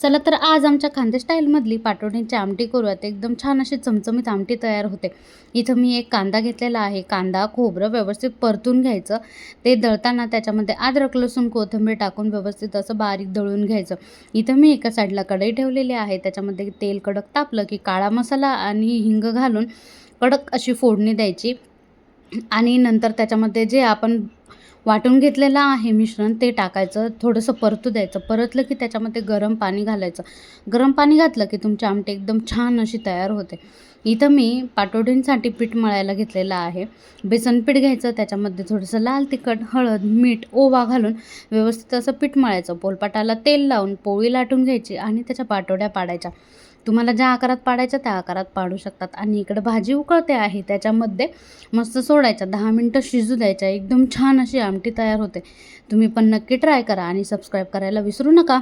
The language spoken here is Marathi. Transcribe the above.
चला तर आज आमच्या खानदेश स्टाईलमधली पाटोडींची आमटी करूयात. एकदम छान अशी चमचमीत आमटी तयार होते. इथं मी एक कांदा घेतलेला आहे. कांदा, खोबरं व्यवस्थित परतून घ्यायचं. ते दळताना त्याच्यामध्ये अद्रक, लसूण, कोथिंबीर टाकून व्यवस्थित असं बारीक दळून घ्यायचं. इथं मी एका साईडला कढई ठेवलेली आहे. त्याच्यामध्ये तेल कडक तापलं की काळा मसाला आणि हिंग घालून कडक अशी फोडणी द्यायची आणि नंतर त्याच्यामध्ये जे आपण वाटून घेतलेलं आहे मिश्रण ते टाकायचं. थोडंसं परतू द्यायचं. परतलं की त्याच्यामध्ये गरम पाणी घालायचं. गरम पाणी घातलं की तुमची आमटी एकदम छान अशी तयार होते. इथं मी पाटोडींसाठी पीठ मळायला घेतलेलं आहे. बेसन पीठ घ्यायचं. त्याच्यामध्ये थोडंसं लाल तिखट, हळद, मीठ, ओवा घालून व्यवस्थित असं पीठ मळायचं. पोलपाटाला तेल लावून पोळी लाटून घ्यायची आणि त्याच्या पाटोड्या पाडायच्या. तुम्हाला ज्या आकारात पाडायच्या त्या आकारात पाडू शकतात. आणि इकडं भाजी उकळते आहे त्याच्यामध्ये मस्त सोडायच्या. 10 मिनटं शिजू द्यायच्या. एकदम छान अशी आमटी तयार होते. तुम्ही पण नक्की ट्राय करा आणि सबस्क्राईब करायला विसरू नका.